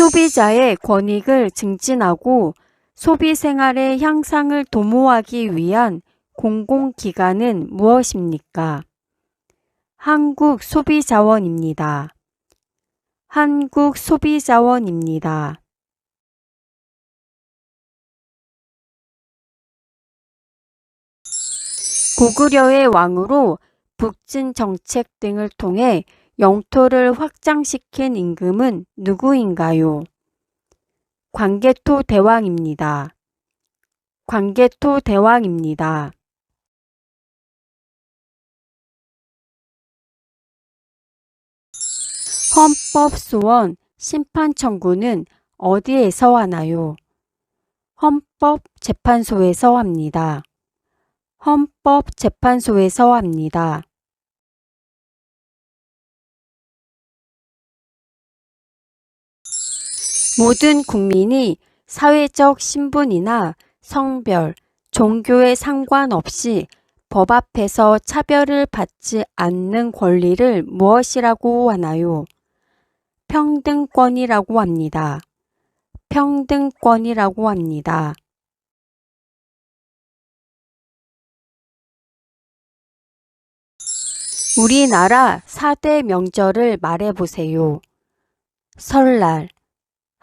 소비자의 권익을 증진하고 소비 생활의 향상을 도모하기 위한 공공기관은 무엇입니까? 한국소비자원입니다. 한국소비자원입니다. 고구려의 왕으로 북진 정책 등을 통해 영토를 확장시킨 임금은 누구인가요? 광개토 대왕입니다. 광개토 대왕입니다. 헌법소원 심판청구는 어디에서 하나요? 헌법재판소에서 합니다. 헌법재판소에서 합니다. 모든 국민이 사회적 신분이나 성별, 종교에 상관없이 법 앞에서 차별을 받지 않는 권리를 무엇이라고 하나요? 평등권이라고 합니다. 평등권이라고 합니다. 우리나라 4대 명절을 말해보세요. 설날,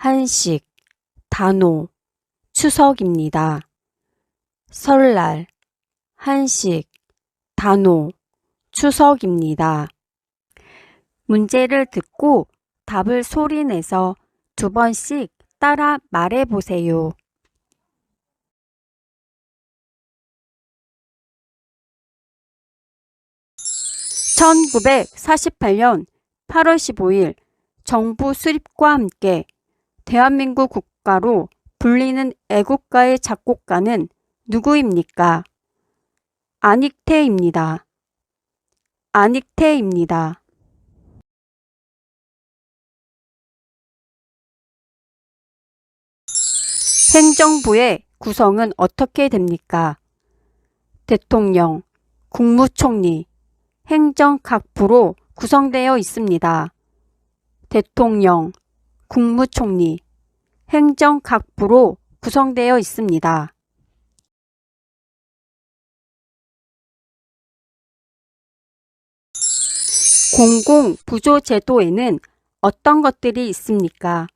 한식, 단오, 추석입니다. 설날, 한식, 단오, 추석입니다. 문제를 듣고 답을 소리내서 2번씩 따라 말해보세요. 1948년 8월 15일 정부 수립과 함께 대한민국 국가로 불리는 애국가의 작곡가는 누구입니까? 안익태입니다. 안익태입니다. 행정부의 구성은 어떻게 됩니까? 대통령, 국무총리, 행정각부로 구성되어 있습니다. 대통령, 국무총리, 행정각부로 구성되어 있습니다. 공공부조제도에는 어떤 것들이 있습니까?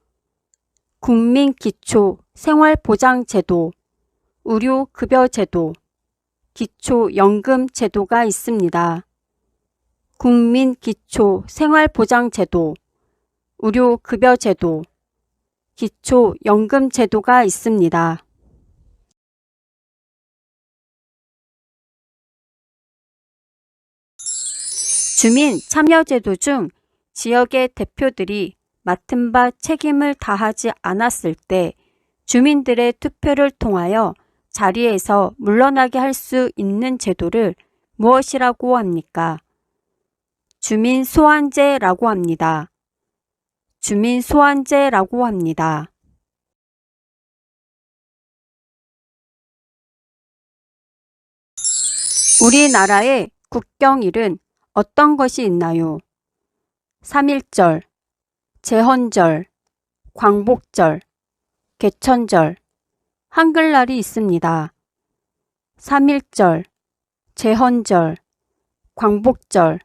국민기초생활보장제도, 의료급여제도, 기초연금제도가 있습니다. 국민기초생활보장제도, 의료급여제도, 기초연금제도가 있습니다. 주민참여제도 중 지역의 대표들이 맡은 바 책임을 다하지 않았을 때 주민들의 투표를 통하여 자리에서 물러나게 할 수 있는 제도를 무엇이라고 합니까? 주민소환제라고 합니다. 주민소환제라고 합니다. 우리나라의 국경일은 어떤 것이 있나요? 3.1절, 제헌절, 광복절, 개천절, 한글날이 있습니다. 3.1절, 제헌절, 광복절,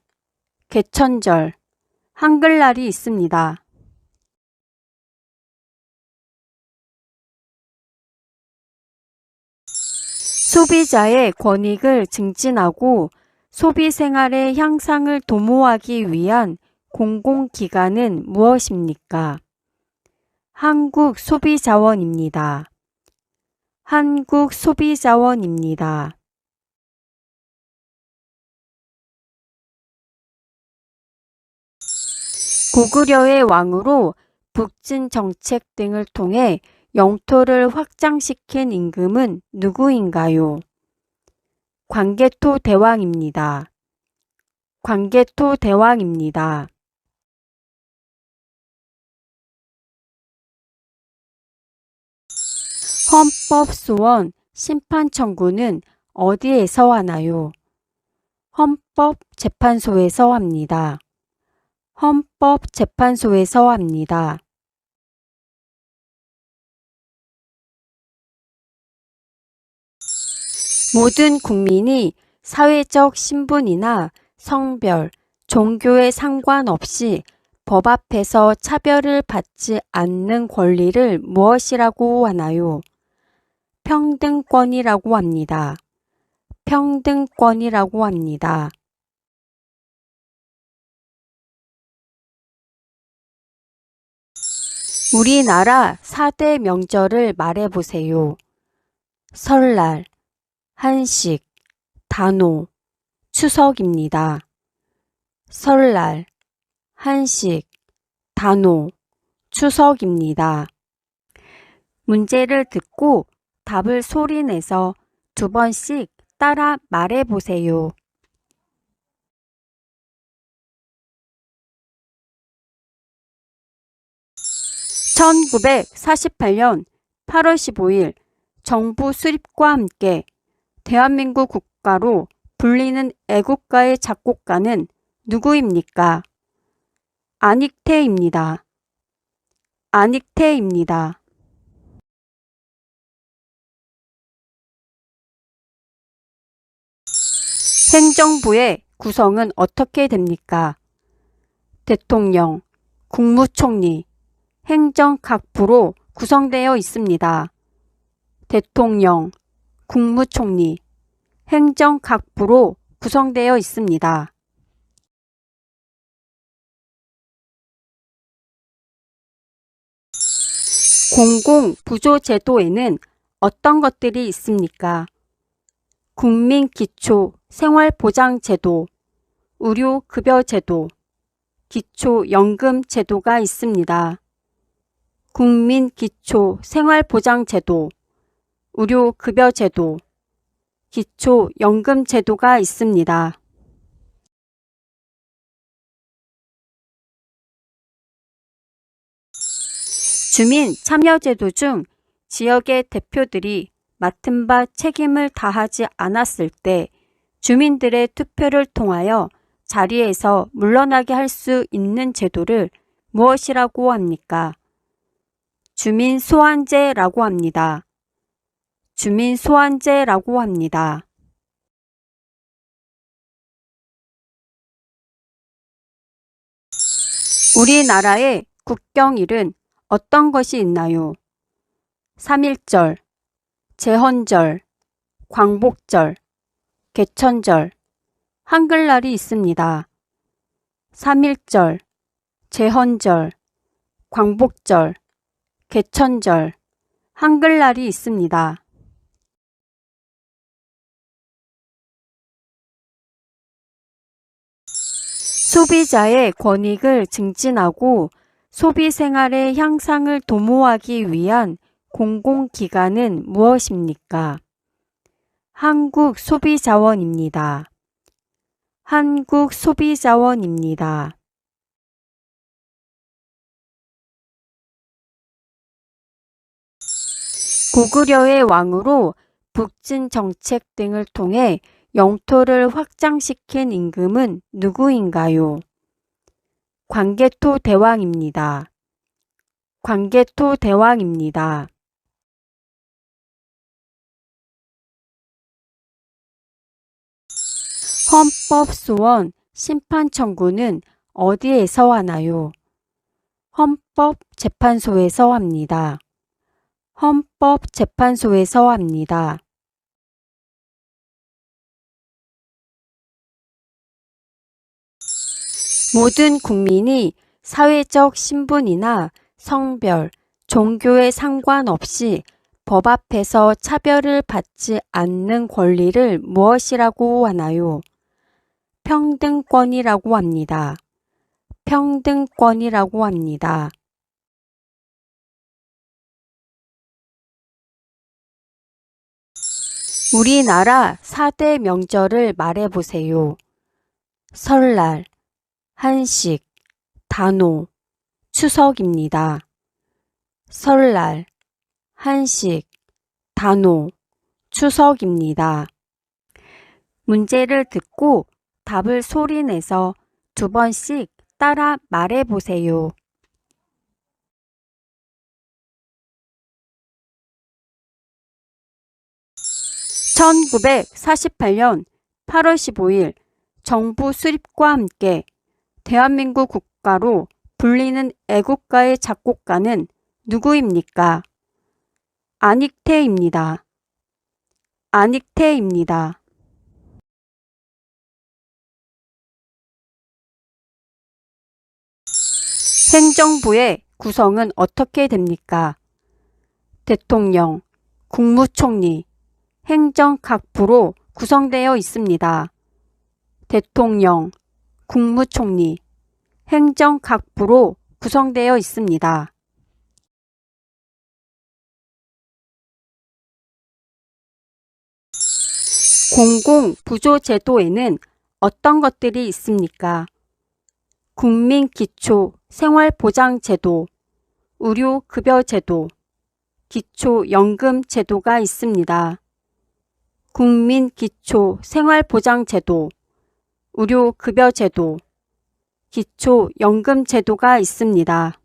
개천절, 한글날이 있습니다. 소비자의 권익을 증진하고 소비 생활의 향상을 도모하기 위한 공공기관은 무엇입니까? 한국소비자원입니다. 한국소비자원입니다. 고구려의 왕으로 북진 정책 등을 통해 영토를 확장시킨 임금은 누구인가요? 광개토 대왕입니다. 광개토 대왕입니다. 헌법소원 심판청구는 어디에서 하나요? 헌법재판소에서 합니다. 헌법재판소에서 합니다. 모든 국민이 사회적 신분이나 성별, 종교에 상관없이 법 앞에서 차별을 받지 않는 권리를 무엇이라고 하나요? 평등권이라고 합니다. 평등권이라고 합니다. 우리나라 4대 명절을 말해보세요. 설날, 한식, 단오, 추석입니다. 설날, 한식, 단오, 추석입니다. 문제를 듣고 답을 소리내서 2번씩 따라 말해보세요. 1948년 8월 15일 정부 수립과 함께 대한민국 국가로 불리는 애국가의 작곡가는 누구입니까? 안익태입니다. 안익태입니다. 행정부의 구성은 어떻게 됩니까? 대통령, 국무총리, 행정각부로 구성되어 있습니다. 대통령, 국무총리, 행정각부로 구성되어 있습니다. 공공부조제도에는 어떤 것들이 있습니까? 국민기초 생활보장제도, 의료급여제도, 기초연금제도가 있습니다. 국민기초 생활보장제도, 의료급여제도, 기초연금제도가 있습니다. 주민참여제도 중 지역의 대표들이 맡은 바 책임을 다하지 않았을 때 주민들의 투표를 통하여 자리에서 물러나게 할 수 있는 제도를 무엇이라고 합니까? 주민소환제라고 합니다. 주민소환제라고 합니다. 우리나라의 국경일은 어떤 것이 있나요? 3.1절, 제헌절, 광복절, 개천절, 한글날이 있습니다. 3.1절, 제헌절, 광복절, 개천절, 한글날이 있습니다. 소비자의 권익을 증진하고 소비 생활의 향상을 도모하기 위한 공공기관은 무엇입니까? 한국소비자원입니다. 한국소비자원입니다. 고구려의 왕으로 북진 정책 등을 통해 영토를 확장시킨 임금은 누구인가요? 광개토 대왕입니다. 광개토 대왕입니다. 헌법소원 심판청구는 어디에서 하나요? 헌법재판소에서 합니다. 헌법재판소에서 합니다. 모든 국민이 사회적 신분이나 성별, 종교에 상관없이 법 앞에서 차별을 받지 않는 권리를 무엇이라고 하나요? 평등권이라고 합니다. 평등권이라고 합니다. 우리나라 4대 명절을 말해보세요. 설날, 한식, 단오, 추석입니다. 설날, 한식, 단오, 추석입니다. 문제를 듣고 답을 소리내서 2번씩 따라 말해보세요. 1948년 8월 15일 정부 수립과 함께 대한민국 국가로 불리는 애국가의 작곡가는 누구입니까? 안익태입니다. 안익태입니다. 행정부의 구성은 어떻게 됩니까? 대통령, 국무총리, 행정 각 부로 구성되어 있습니다. 대통령, 국무총리, 행정 각 부로 구성되어 있습니다. 공공부조제도에는 어떤 것들이 있습니까? 국민기초 생활보장제도, 의료급여제도, 기초연금제도가 있습니다. 국민기초 생활보장제도, 의료급여제도, 기초연금제도가 있습니다.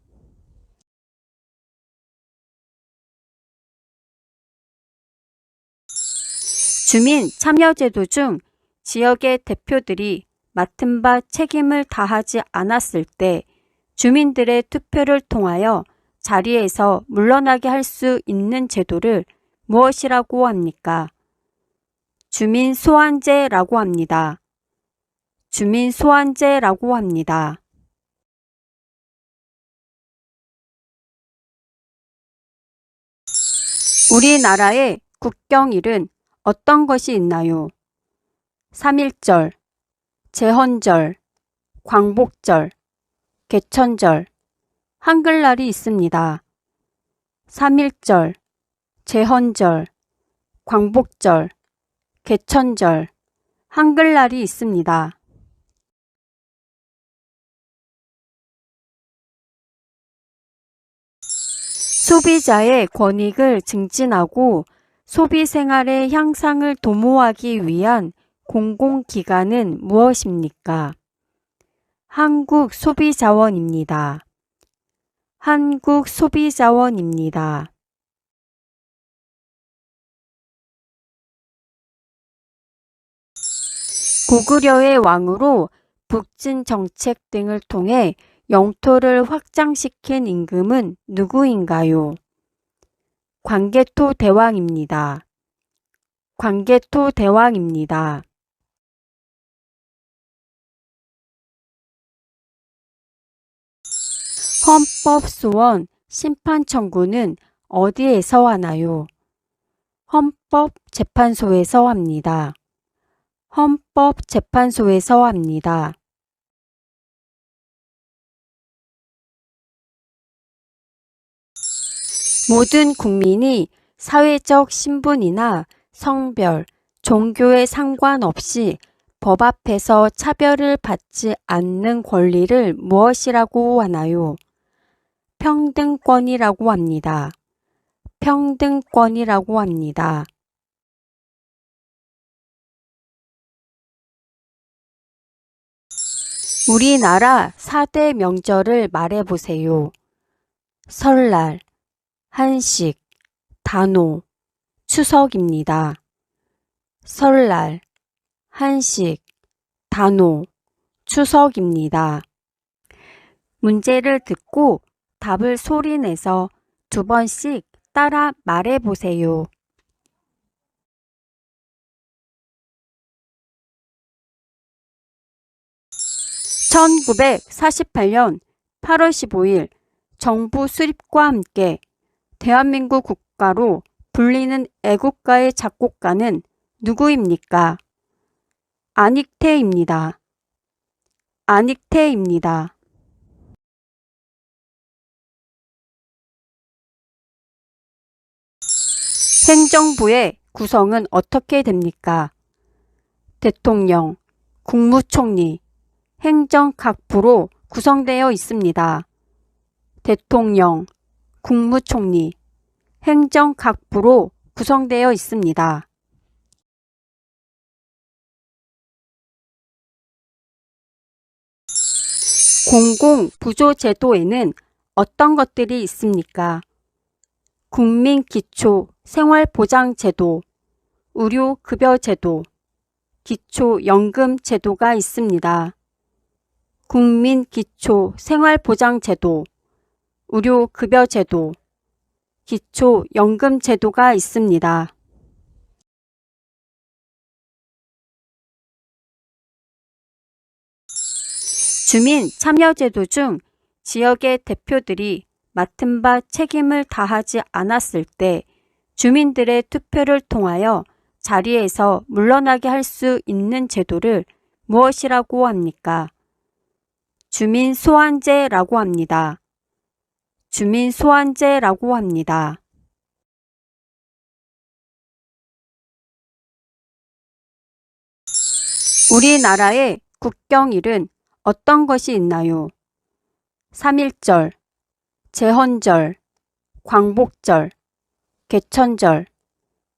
주민참여제도 중 지역의 대표들이 맡은 바 책임을 다하지 않았을 때 주민들의 투표를 통하여 자리에서 물러나게 할 수 있는 제도를 무엇이라고 합니까? 주민소환제라고 합니다. 주민소환제라고 합니다. 우리나라의 국경일은 어떤 것이 있나요? 3.1절, 제헌절, 광복절, 개천절, 한글날이 있습니다. 3.1절, 제헌절, 광복절, 개천절, 한글날이 있습니다. 소비자의 권익을 증진하고 소비 생활의 향상을 도모하기 위한 공공기관은 무엇입니까? 한국소비자원입니다. 한국소비자원입니다. 고구려의 왕으로 북진 정책 등을 통해 영토를 확장시킨 임금은 누구인가요? 광개토 대왕입니다. 광개토 대왕입니다. 헌법소원 심판청구는 어디에서 하나요? 헌법재판소에서 합니다. 헌법재판소에서 합니다. 모든 국민이 사회적 신분이나 성별, 종교에 상관없이 법 앞에서 차별을 받지 않는 권리를 무엇이라고 하나요? 평등권이라고 합니다. 평등권이라고 합니다. 우리나라 4대 명절을 말해보세요. 설날, 한식, 단오, 추석입니다. 설날, 한식, 단오, 추석입니다. 문제를 듣고 답을 소리내서 2번씩 따라 말해보세요. 1948년 8월 15일 정부 수립과 함께 대한민국 국가로 불리는 애국가의 작곡가는 누구입니까? 안익태입니다. 안익태입니다. 행정부의 구성은 어떻게 됩니까? 대통령, 국무총리, 행정 각 부로 구성되어 있습니다. 대통령, 국무총리, 행정 각 부로 구성되어 있습니다. 공공부조제도에는 어떤 것들이 있습니까? 국민기초 생활보장제도, 의료급여제도, 기초연금제도가 있습니다. 국민기초생활보장제도, 의료급여제도, 기초연금제도가 있습니다. 주민참여제도 중 지역의 대표들이 맡은 바 책임을 다하지 않았을 때 주민들의 투표를 통하여 자리에서 물러나게 할 수 있는 제도를 무엇이라고 합니까? 주민소환제라고 합니다. 주민소환제라고 합니다. 우리나라의 국경일은 어떤 것이 있나요? 3.1절, 제헌절, 광복절, 개천절,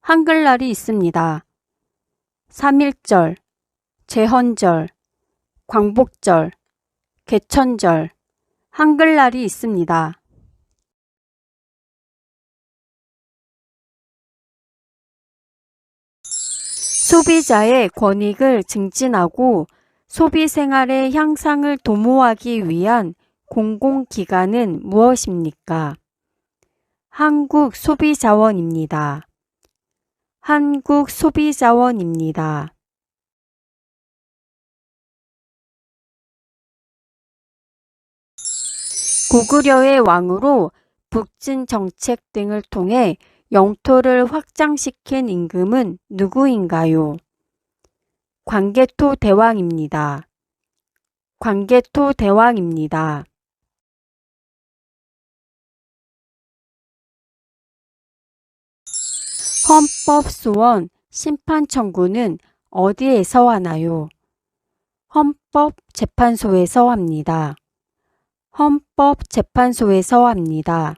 한글날이 있습니다. 3.1절, 제헌절, 광복절, 개천절, 한글날이 있습니다. 소비자의 권익을 증진하고 소비 생활의 향상을 도모하기 위한 공공기관은 무엇입니까? 한국소비자원입니다. 한국소비자원입니다. 고구려의 왕으로 북진 정책 등을 통해 영토를 확장시킨 임금은 누구인가요? 광개토 대왕입니다. 광개토 대왕입니다. 헌법소원 심판청구는 어디에서 하나요? 헌법재판소에서 합니다. 헌법재판소에서 합니다.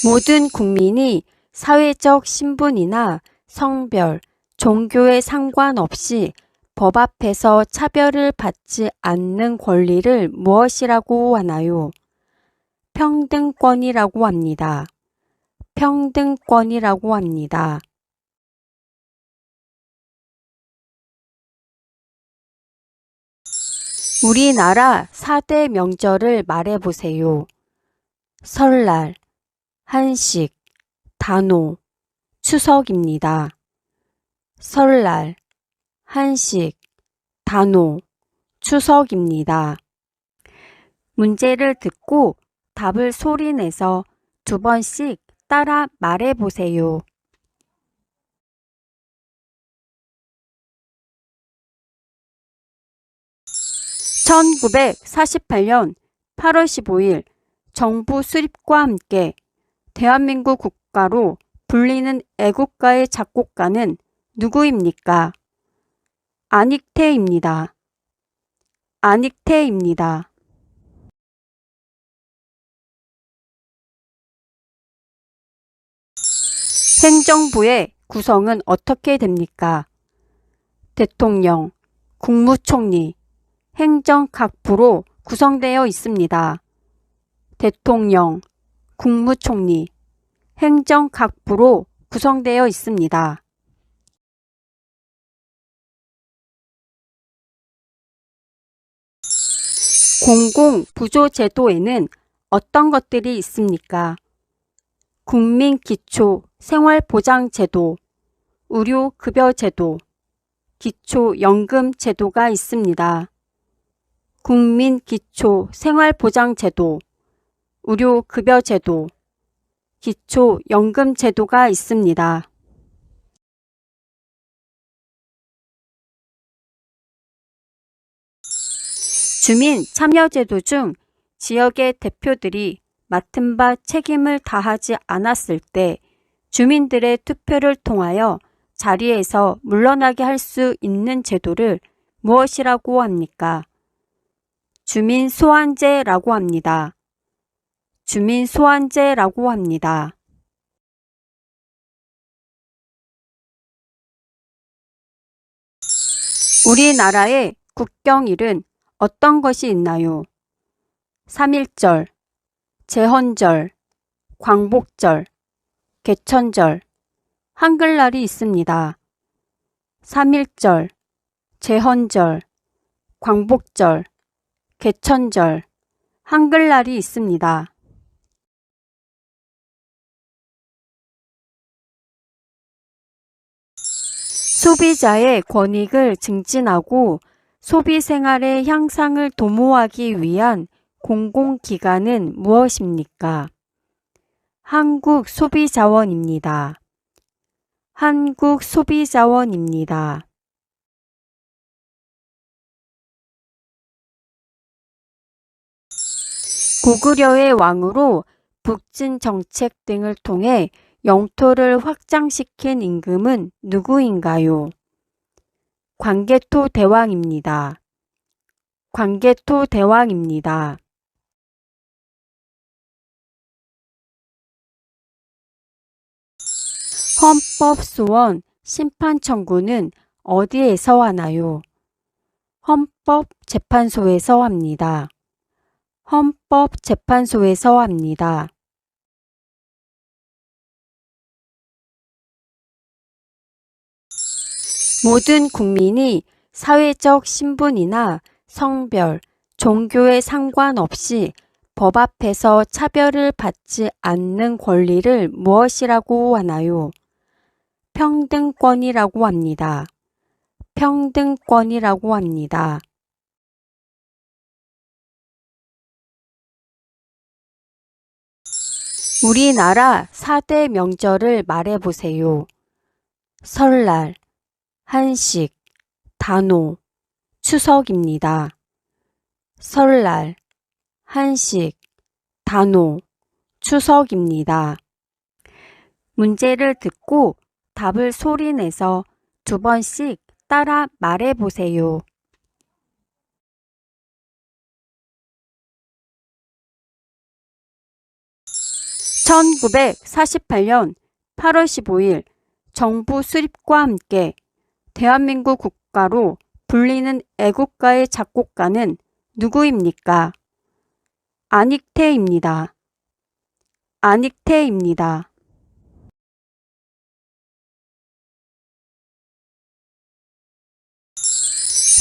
모든 국민이 사회적 신분이나 성별, 종교에 상관없이 법 앞에서 차별을 받지 않는 권리를 무엇이라고 하나요? 평등권이라고 합니다. 평등권이라고 합니다. 우리나라 4대 명절을 말해보세요. 설날, 한식, 단오, 추석입니다. 설날, 한식, 단오, 추석입니다. 문제를 듣고 답을 소리내서 2번씩 따라 말해보세요. 1948년 8월 15일 정부 수립과 함께 대한민국 국가로 불리는 애국가의 작곡가는 누구입니까? 안익태입니다. 안익태입니다. 행정부의 구성은 어떻게 됩니까? 대통령, 국무총리, 행정각부로 구성되어 있습니다. 대통령, 국무총리, 행정각부로 구성되어 있습니다. 공공부조제도에는 어떤 것들이 있습니까? 국민기초생활보장제도, 의료급여제도, 기초연금제도가 있습니다. 국민기초생활보장제도, 의료급여제도, 기초연금제도가 있습니다. 주민참여제도 중 지역의 대표들이 맡은 바 책임을 다하지 않았을 때 주민들의 투표를 통하여 자리에서 물러나게 할 수 있는 제도를 무엇이라고 합니까? 주민소환제라고 합니다. 주민소환제라고 합니다. 우리나라의 국경일은 어떤 것이 있나요? 3.1절, 제헌절, 광복절, 개천절, 한글날이 있습니다. 3.1절, 제헌절, 광복절, 개천절, 한글날이 있습니다. 소비자의 권익을 증진하고 소비 생활의 향상을 도모하기 위한 공공기관은 무엇입니까? 한국소비자원입니다. 한국소비자원입니다. 고구려의 왕으로 북진 정책 등을 통해 영토를 확장시킨 임금은 누구인가요? 광개토 대왕입니다. 광개토 대왕입니다. 헌법소원 심판청구는 어디에서 하나요? 헌법재판소에서 합니다. 헌법재판소에서 합니다. 모든 국민이 사회적 신분이나 성별, 종교에 상관없이 법 앞에서 차별을 받지 않는 권리를 무엇이라고 하나요? 평등권이라고 합니다. 평등권이라고 합니다. 우리나라 4대 명절을 말해보세요. 설날, 한식, 단오, 추석입니다. 설날, 한식, 단오, 추석입니다. 문제를 듣고 답을 소리내서 2번씩 따라 말해보세요. 1948년 8월 15일 정부 수립과 함께 대한민국 국가로 불리는 애국가의 작곡가는 누구입니까? 안익태입니다. 안익태입니다.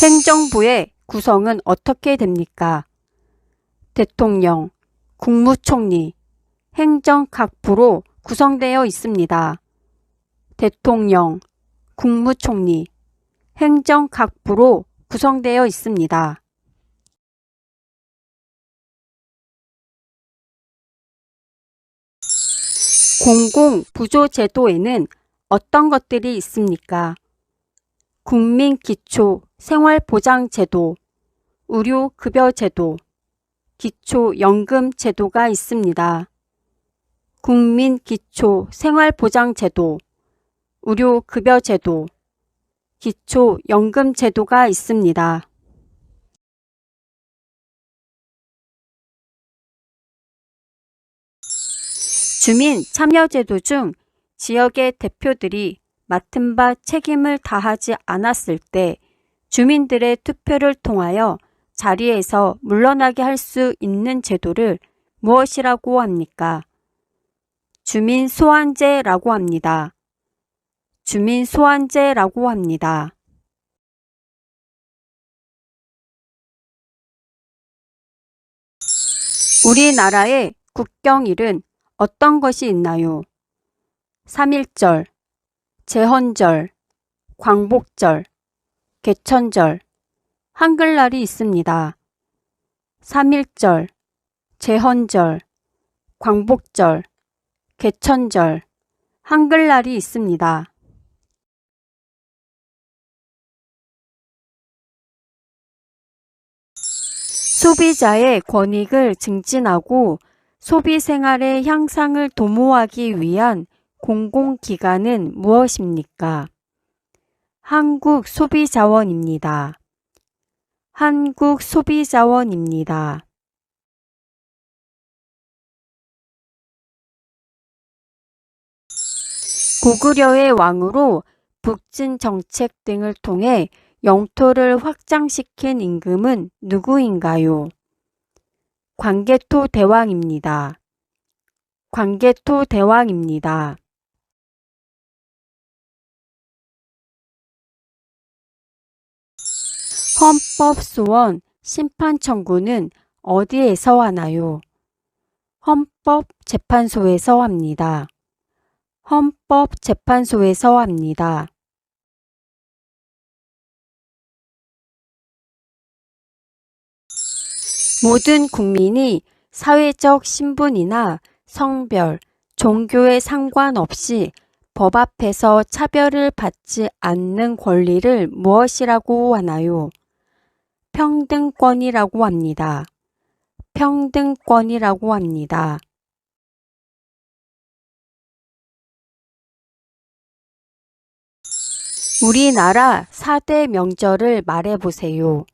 행정부의 구성은 어떻게 됩니까? 대통령, 국무총리, 행정각부로 구성되어 있습니다. 대통령, 국무총리, 행정각부로 구성되어 있습니다. 공공부조제도에는 어떤 것들이 있습니까? 국민기초생활보장제도, 의료급여제도, 기초연금제도가 있습니다. 국민기초생활보장제도, 의료급여제도, 기초연금제도가 있습니다. 주민참여제도 중 지역의 대표들이 맡은 바 책임을 다하지 않았을 때 주민들의 투표를 통하여 자리에서 물러나게 할 수 있는 제도를 무엇이라고 합니까? 주민소환제라고 합니다. 주민소환제라고 합니다. 우리나라의 국경일은 어떤 것이 있나요? 3.1절, 제헌절, 광복절, 개천절, 한글날이 있습니다. 3.1절, 제헌절, 광복절, 개천절, 한글날이 있습니다. 소비자의 권익을 증진하고 소비 생활의 향상을 도모하기 위한 공공기관은 무엇입니까? 한국소비자원입니다. 한국소비자원입니다. 고구려의 왕으로 북진 정책 등을 통해 영토를 확장시킨 임금은 누구인가요? 광개토 대왕입니다. 광개토 대왕입니다. 헌법소원 심판청구는 어디에서 하나요? 헌법재판소에서 합니다. 헌법재판소에서 합니다. 모든 국민이 사회적 신분이나 성별, 종교에 상관없이 법 앞에서 차별을 받지 않는 권리를 무엇이라고 하나요? 평등권이라고 합니다. 평등권이라고 합니다. 우리나라 4대 명절을 말해보세요.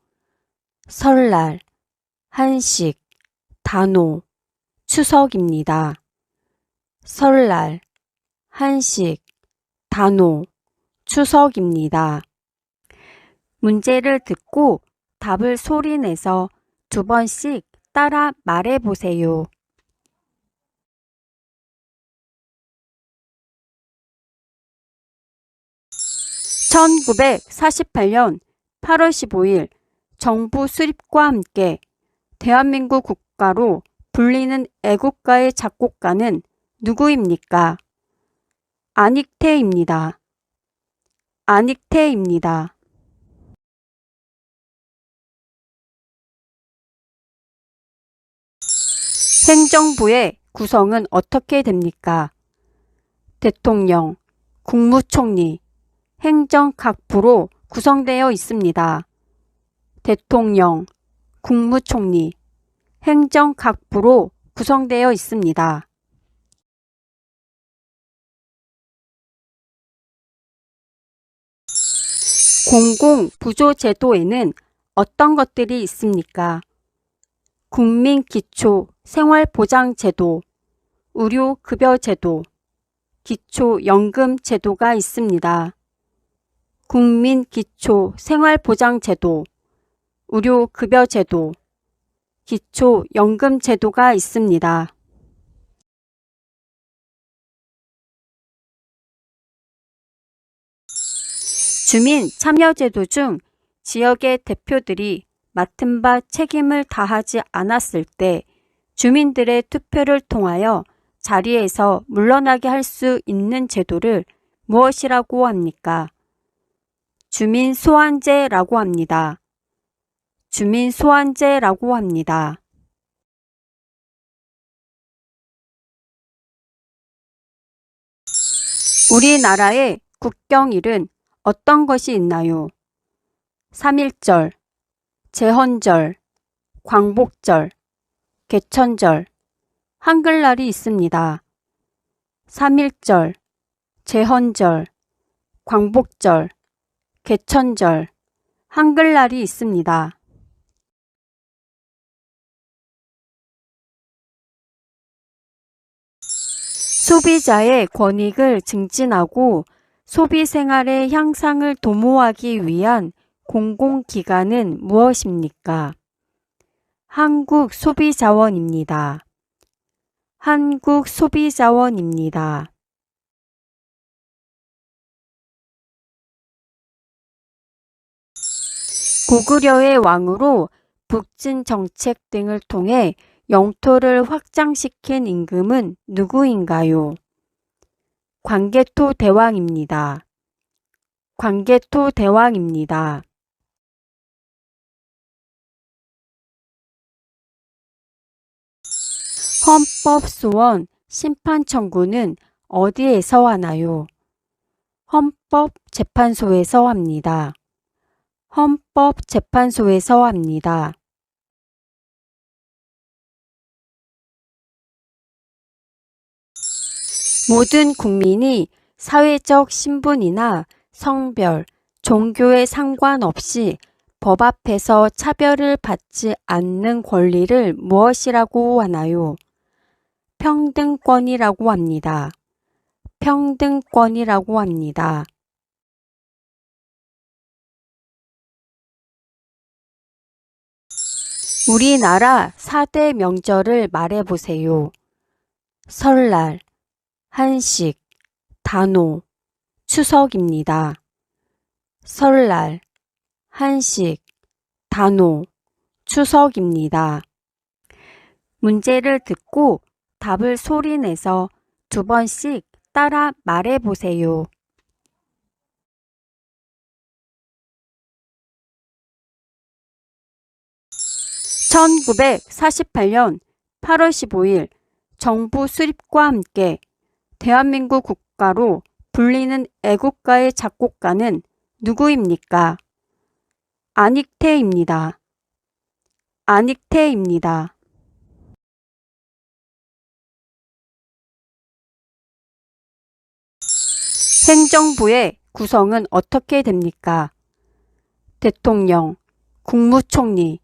설날, 한식, 단오, 추석입니다. 설날, 한식, 단오, 추석입니다. 문제를 듣고 답을 소리내서 2번씩 따라 말해보세요. 1948년 8월 15일 정부 수립과 함께 대한민국 국가로 불리는 애국가의 작곡가는 누구입니까? 안익태입니다. 안익태입니다. 행정부의 구성은 어떻게 됩니까? 대통령, 국무총리, 행정각부로 구성되어 있습니다. 대통령, 국무총리, 행정각부로 구성되어 있습니다. 공공부조제도에는 어떤 것들이 있습니까? 국민기초 생활보장제도, 의료급여제도, 기초연금제도가 있습니다. 국민기초 생활보장제도, 의료급여제도, 기초연금제도가 있습니다. 주민참여제도 중 지역의 대표들이 맡은 바 책임을 다하지 않았을 때 주민들의 투표를 통하여 자리에서 물러나게 할 수 있는 제도를 무엇이라고 합니까? 주민소환제라고 합니다. 주민소환제라고 합니다. 우리나라의 국경일은 어떤 것이 있나요? 3.1절, 제헌절, 광복절, 개천절, 한글날이 있습니다. 3.1절, 제헌절, 광복절, 개천절, 한글날이 있습니다. 소비자의 권익을 증진하고 소비 생활의 향상을 도모하기 위한 공공기관은 무엇입니까? 한국소비자원입니다. 한국소비자원입니다. 고구려의 왕으로 북진 정책 등을 통해 영토를 확장시킨 임금은 누구인가요? 광개토 대왕입니다. 광개토 대왕입니다. 헌법소원 심판청구는 어디에서 하나요? 헌법재판소에서 합니다. 헌법재판소에서 합니다. 모든 국민이 사회적 신분이나 성별, 종교에 상관없이 법 앞에서 차별을 받지 않는 권리를 무엇이라고 하나요? 평등권이라고 합니다. 평등권이라고 합니다. 우리나라 4대 명절을 말해보세요. 설날, 한식, 단오, 추석입니다. 설날, 한식, 단오, 추석입니다. 문제를 듣고 답을 소리내서 2번씩 따라 말해보세요. 1948년 8월 15일 정부 수립과 함께 대한민국 국가로 불리는 애국가의 작곡가는 누구입니까? 안익태입니다. 안익태입니다. 행정부의 구성은 어떻게 됩니까? 대통령, 국무총리,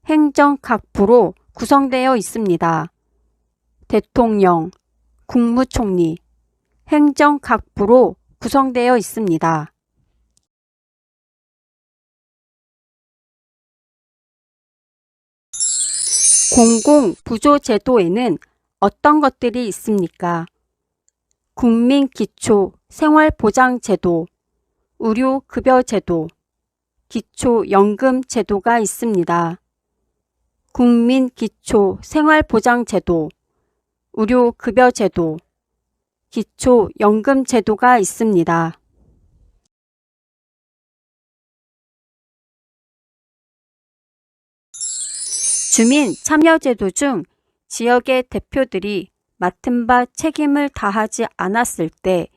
행정각부로 구성되어 있습니다. 대통령, 국무총리, 행정각부로 구성되어 있습니다. 공공부조제도에는 어떤 것들이 있습니까? 국민기초생활보장제도, 의료급여제도, 기초연금제도가 있습니다. 국민기초생활보장제도, 의료급여제도, 기초연금제도가 있습니다. 주민참여제도 중 지역의 대표들이 맡은 바 책임을 다하지 않았을 때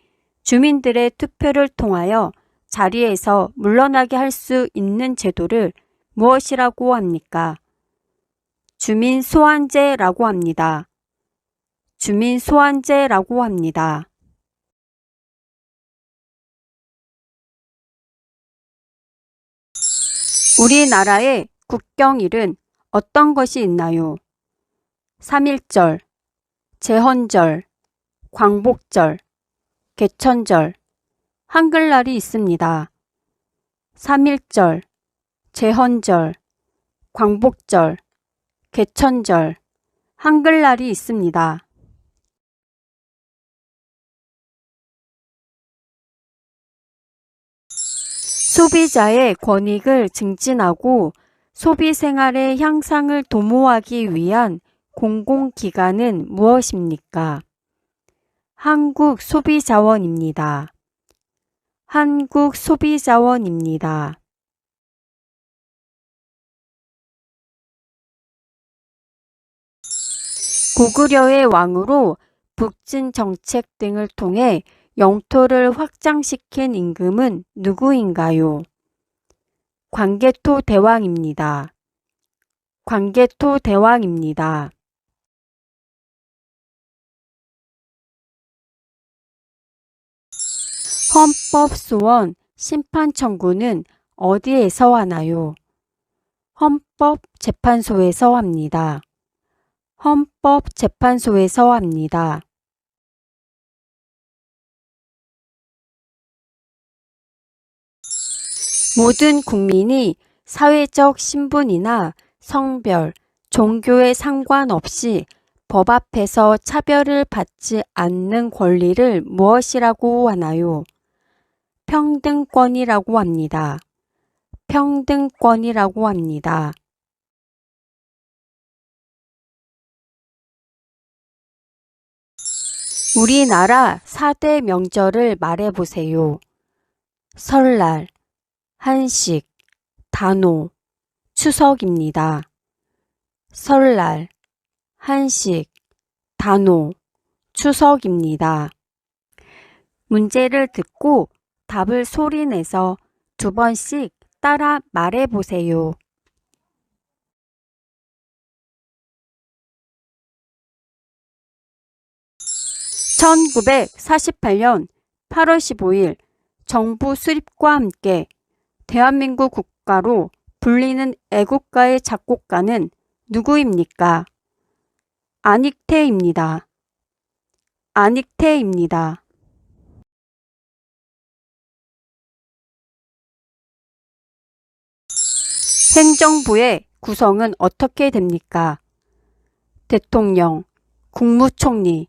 주민들의 투표를 통하여 자리에서 물러나게 할 수 있는 제도를 무엇이라고 합니까? 주민소환제라고 합니다. 주민소환제라고 합니다. 우리나라의 국경일은 어떤 것이 있나요? 3.1절, 제헌절, 광복절, 개천절, 한글날이 있습니다. 3.1절, 제헌절, 광복절, 개천절, 한글날이 있습니다. 소비자의 권익을 증진하고 소비 생활의 향상을 도모하기 위한 공공기관은 무엇입니까? 한국소비자원입니다. 한국소비자원입니다. 고구려의 왕으로 북진 정책 등을 통해 영토를 확장시킨 임금은 누구인가요? 광개토 대왕입니다. 광개토 대왕입니다. 헌법소원 심판청구는 어디에서 하나요? 헌법재판소에서 합니다. 헌법재판소에서 합니다. 모든 국민이 사회적 신분이나 성별, 종교에 상관없이 법 앞에서 차별을 받지 않는 권리를 무엇이라고 하나요? 평등권이라고 합니다. 평등권이라고 합니다. 우리나라 4대 명절을 말해보세요. 설날, 한식, 단오, 추석입니다. 설날, 한식, 단오, 추석입니다. 문제를 듣고 답을 소리내서 2번씩 따라 말해보세요. 1948년 8월 15일 정부 수립과 함께 대한민국 국가로 불리는 애국가의 작곡가는 누구입니까? 안익태입니다. 안익태입니다. 행정부의 구성은 어떻게 됩니까? 대통령, 국무총리,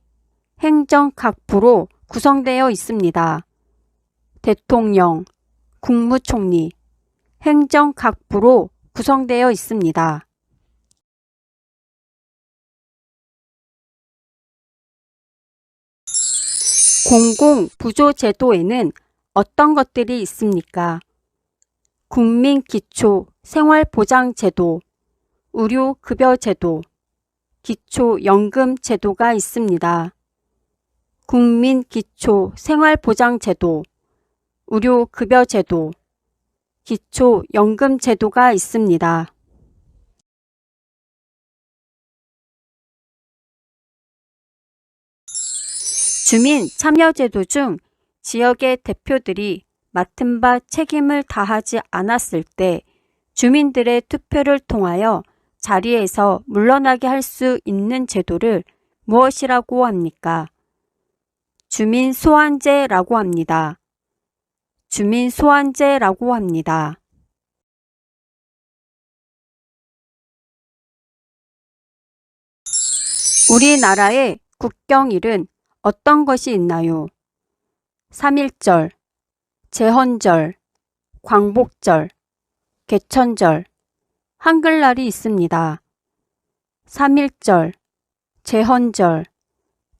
행정 각 부로 구성되어 있습니다. 대통령, 국무총리, 행정 각 부로 구성되어 있습니다. 공공부조제도에는 어떤 것들이 있습니까? 국민기초생활보장제도, 의료급여제도, 기초연금제도가 있습니다. 국민기초생활보장제도, 의료급여제도, 기초연금제도가 있습니다. 주민참여제도 중 지역의 대표들이 맡은 바 책임을 다하지 않았을 때 주민들의 투표를 통하여 자리에서 물러나게 할 수 있는 제도를 무엇이라고 합니까? 주민소환제라고 합니다. 주민소환제라고 합니다. 우리나라의 국경일은 어떤 것이 있나요? 3.1절, 제헌절, 광복절, 개천절, 한글날이 있습니다. 3.1절, 제헌절,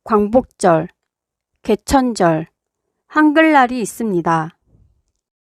광복절, 개천절, 한글날이 있습니다.